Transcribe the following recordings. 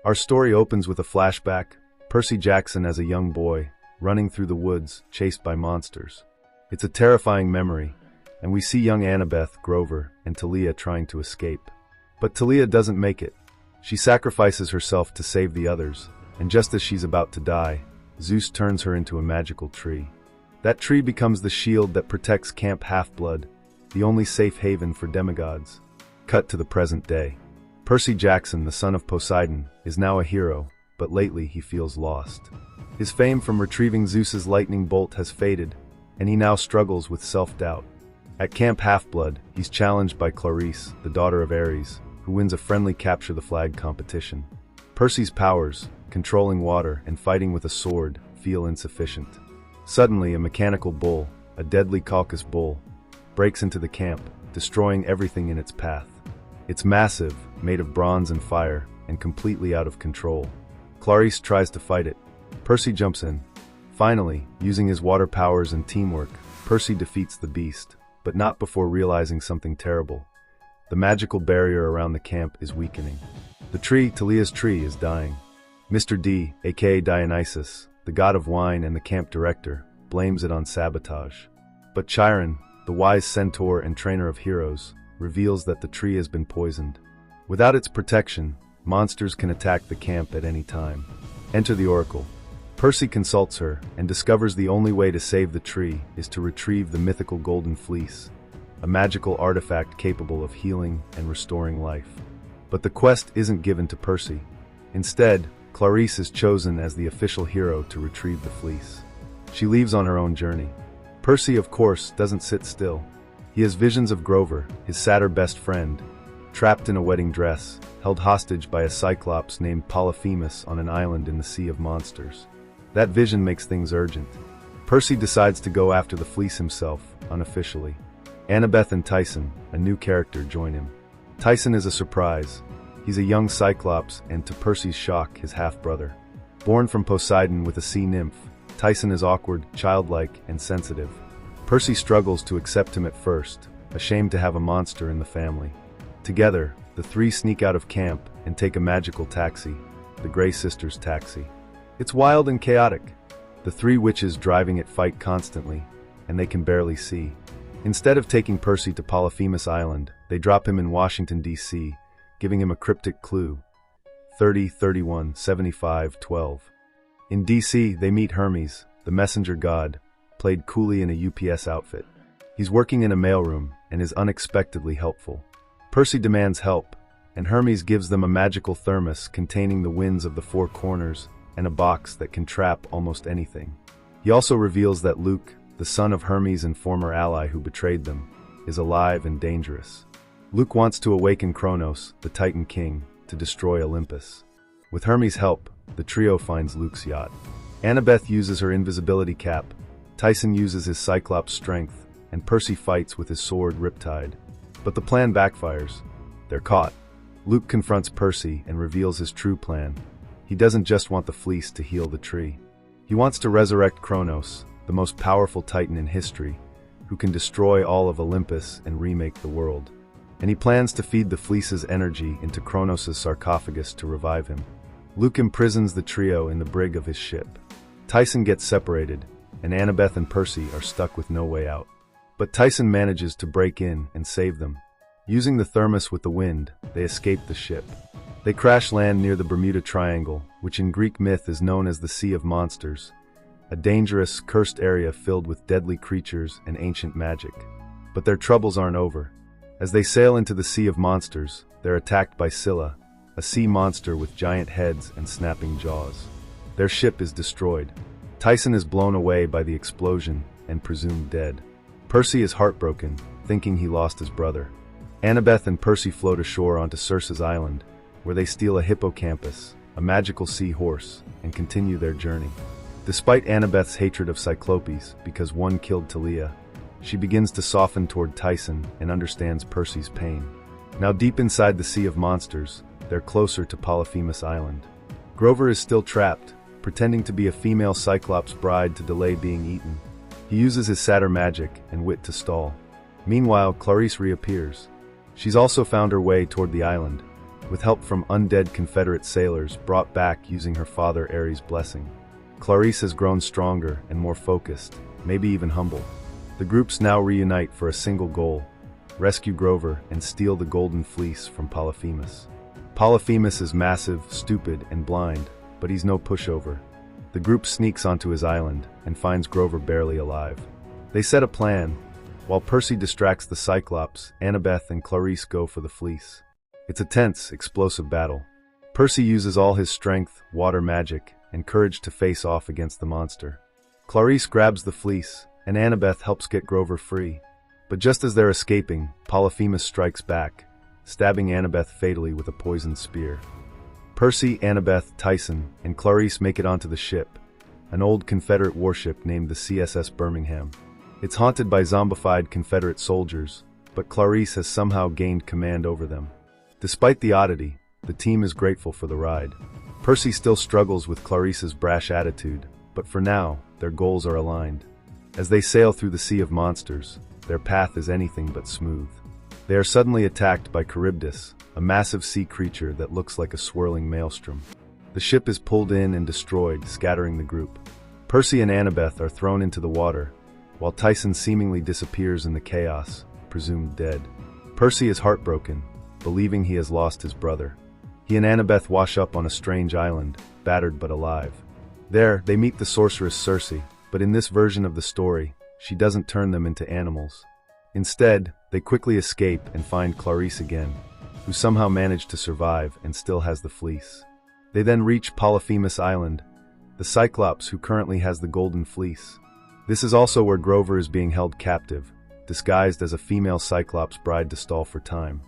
Our story opens with a flashback, Percy Jackson as a young boy, running through the woods, chased by monsters. It's a terrifying memory, and we see young Annabeth, Grover, and Talia trying to escape. But Talia doesn't make it. She sacrifices herself to save the others, and just as she's about to die, Zeus turns her into a magical tree. That tree becomes the shield that protects Camp Half-Blood, the only safe haven for demigods. Cut to the present day. Percy Jackson, the son of Poseidon, is now a hero, but lately he feels lost. His fame from retrieving Zeus's lightning bolt has faded, and he now struggles with self-doubt. At Camp Half-Blood, he's challenged by Clarice, the daughter of Ares, who wins a friendly capture-the-flag competition. Percy's powers, controlling water and fighting with a sword, feel insufficient. Suddenly, a mechanical bull, a deadly Caucasus bull, breaks into the camp, destroying everything in its path. It's massive, made of bronze and fire, and completely out of control. Clarice tries to fight it. Percy jumps in. Finally, using his water powers and teamwork, Percy defeats the beast, but not before realizing something terrible. The magical barrier around the camp is weakening. The tree, Talia's tree, is dying. Mr. D, aka Dionysus, the god of wine and the camp director, blames it on sabotage. But Chiron, the wise centaur and trainer of heroes, reveals that the tree has been poisoned. Without its protection, monsters can attack the camp at any time. Enter the Oracle. Percy consults her and discovers the only way to save the tree is to retrieve the mythical Golden Fleece, a magical artifact capable of healing and restoring life. But the quest isn't given to Percy. Instead, Clarice is chosen as the official hero to retrieve the fleece. She leaves on her own journey. Percy, of course, doesn't sit still. He has visions of Grover, his sadder best friend, trapped in a wedding dress, held hostage by a cyclops named Polyphemus on an island in the Sea of Monsters. That vision makes things urgent. Percy decides to go after the fleece himself, unofficially. Annabeth and Tyson, a new character, join him. Tyson is a surprise. He's a young cyclops and, to Percy's shock, his half-brother. Born from Poseidon with a sea nymph, Tyson is awkward, childlike, and sensitive. Percy struggles to accept him at first, ashamed to have a monster in the family. Together, the three sneak out of camp and take a magical taxi, the Grey Sisters' taxi. It's wild and chaotic. The three witches driving it fight constantly, and they can barely see. Instead of taking Percy to Polyphemus Island, they drop him in Washington, D.C., giving him a cryptic clue: 30-31-75-12. In D.C., they meet Hermes, the messenger god, played coolly in a UPS outfit. He's working in a mailroom and is unexpectedly helpful. Percy demands help, and Hermes gives them a magical thermos containing the winds of the four corners and a box that can trap almost anything. He also reveals that Luke, the son of Hermes and former ally who betrayed them, is alive and dangerous. Luke wants to awaken Kronos, the Titan King, to destroy Olympus. With Hermes' help, the trio finds Luke's yacht. Annabeth uses her invisibility cap, Tyson uses his Cyclops strength, and Percy fights with his sword Riptide. But the plan backfires. They're caught. Luke confronts Percy and reveals his true plan. He doesn't just want the fleece to heal the tree. He wants to resurrect Kronos, the most powerful Titan in history, who can destroy all of Olympus and remake the world. And he plans to feed the fleece's energy into Kronos' sarcophagus to revive him. Luke imprisons the trio in the brig of his ship. Tyson gets separated, and Annabeth and Percy are stuck with no way out. But Tyson manages to break in and save them. Using the thermos with the wind, they escape the ship. They crash land near the Bermuda Triangle, which in Greek myth is known as the Sea of Monsters, a dangerous, cursed area filled with deadly creatures and ancient magic. But their troubles aren't over. As they sail into the Sea of Monsters, they're attacked by Scylla, a sea monster with giant heads and snapping jaws. Their ship is destroyed. Tyson is blown away by the explosion and presumed dead. Percy is heartbroken, thinking he lost his brother. Annabeth and Percy float ashore onto Circe's island, where they steal a hippocampus, a magical sea horse, and continue their journey. Despite Annabeth's hatred of Cyclopes because one killed Talia, she begins to soften toward Tyson and understands Percy's pain. Now deep inside the Sea of Monsters, they're closer to Polyphemus Island. Grover is still trapped, pretending to be a female Cyclops bride to delay being eaten. He uses his satyr magic and wit to stall. Meanwhile, Clarice reappears. She's also found her way toward the island. with help from undead Confederate sailors brought back using her father Ares' blessing. Clarice has grown stronger and more focused, maybe even humble. The groups now reunite for a single goal: rescue Grover and steal the Golden Fleece from Polyphemus. Polyphemus is massive, stupid, and blind, but he's no pushover. The group sneaks onto his island and finds Grover barely alive. They set a plan. While Percy distracts the Cyclops, Annabeth and Clarice go for the fleece. It's a tense, explosive battle. Percy uses all his strength, water magic, and courage to face off against the monster. Clarice grabs the fleece, and Annabeth helps get Grover free. But just as they're escaping, Polyphemus strikes back, stabbing Annabeth fatally with a poisoned spear. Percy, Annabeth, Tyson, and Clarice make it onto the ship, an old Confederate warship named the CSS Birmingham. It's haunted by zombified Confederate soldiers, but Clarice has somehow gained command over them. Despite the oddity, the team is grateful for the ride. Percy still struggles with Clarice's brash attitude, but for now, their goals are aligned. As they sail through the sea of monsters, their path is anything but smooth. They are suddenly attacked by Charybdis, a massive sea creature that looks like a swirling maelstrom. The ship is pulled in and destroyed, scattering the group. Percy and Annabeth are thrown into the water, while Tyson seemingly disappears in the chaos, presumed dead. Percy is heartbroken, believing he has lost his brother. He and Annabeth wash up on a strange island, battered but alive. There, they meet the sorceress Circe, but in this version of the story, she doesn't turn them into animals. Instead, they quickly escape and find Clarice again, who somehow managed to survive and still has the fleece. They then reach Polyphemus Island, the Cyclops who currently has the Golden Fleece. This is also where Grover is being held captive, disguised as a female Cyclops bride to stall for time.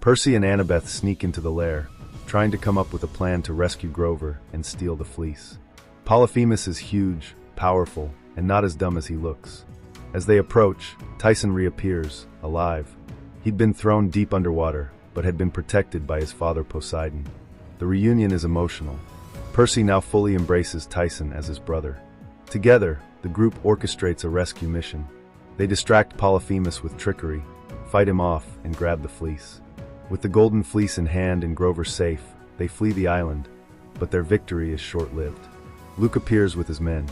Percy and Annabeth sneak into the lair, trying to come up with a plan to rescue Grover and steal the fleece. Polyphemus is huge, powerful, and not as dumb as he looks. As they approach, Tyson reappears, alive. He'd been thrown deep underwater, but had been protected by his father Poseidon. The reunion is emotional. Percy now fully embraces Tyson as his brother. Together, the group orchestrates a rescue mission. They distract Polyphemus with trickery, fight him off, and grab the fleece. With the Golden Fleece in hand and Grover safe, they flee the island, but their victory is short-lived. Luke appears with his men.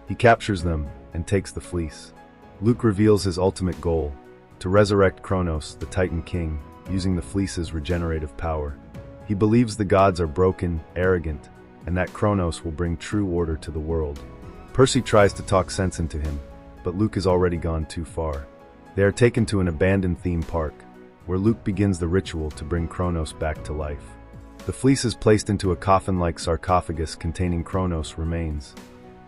He captures them and takes the fleece. Luke reveals his ultimate goal: to resurrect Kronos, the Titan King, using the fleece's regenerative power. He believes the gods are broken, arrogant, and that Kronos will bring true order to the world. Percy tries to talk sense into him, but Luke has already gone too far. They are taken to an abandoned theme park, where Luke begins the ritual to bring Kronos back to life. The fleece is placed into a coffin-like sarcophagus containing Kronos' remains,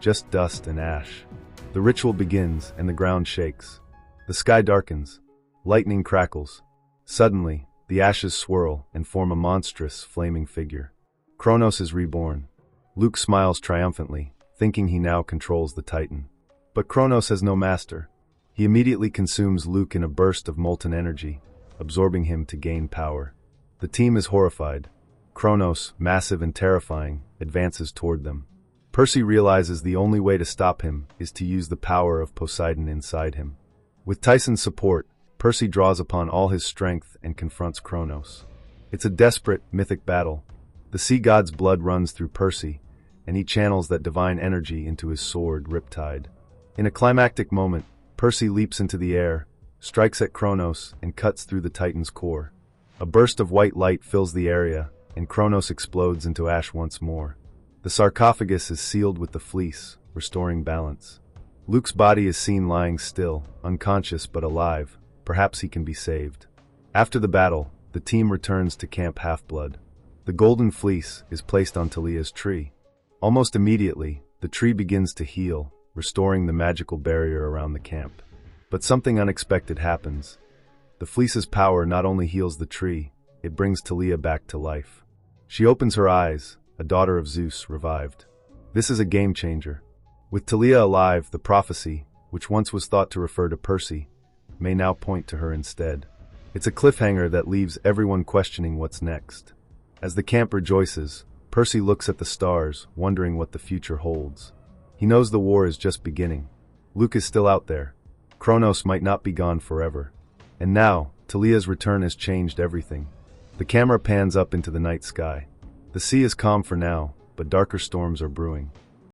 just dust and ash. The ritual begins and the ground shakes. The sky darkens. Lightning crackles. Suddenly, the ashes swirl and form a monstrous, flaming figure. Kronos is reborn. Luke smiles triumphantly, thinking he now controls the Titan. But Kronos has no master. He immediately consumes Luke in a burst of molten energy, absorbing him to gain power. The team is horrified. Kronos, massive and terrifying, advances toward them. Percy realizes the only way to stop him is to use the power of Poseidon inside him. With Tyson's support, Percy draws upon all his strength and confronts Kronos. It's a desperate, mythic battle. The sea god's blood runs through Percy, and he channels that divine energy into his sword, Riptide. In a climactic moment, Percy leaps into the air, strikes at Kronos, and cuts through the Titan's core. A burst of white light fills the area, and Kronos explodes into ash once more. The sarcophagus is sealed with the fleece, restoring balance. Luke's body is seen lying still, unconscious but alive. Perhaps he can be saved. After the battle, the team returns to Camp Half-Blood. The Golden Fleece is placed on Talia's tree. Almost immediately, the tree begins to heal, restoring the magical barrier around the camp. But something unexpected happens. The fleece's power not only heals the tree, it brings Talia back to life. She opens her eyes, a daughter of Zeus revived. This is a game changer. With Talia alive, the prophecy, which once was thought to refer to Percy, may now point to her instead. It's a cliffhanger that leaves everyone questioning what's next. As the camp rejoices, Percy looks at the stars, wondering what the future holds. He knows the war is just beginning. Luke is still out there. Kronos might not be gone forever. And now, Talia's return has changed everything. The camera pans up into the night sky. The sea is calm for now, but darker storms are brewing.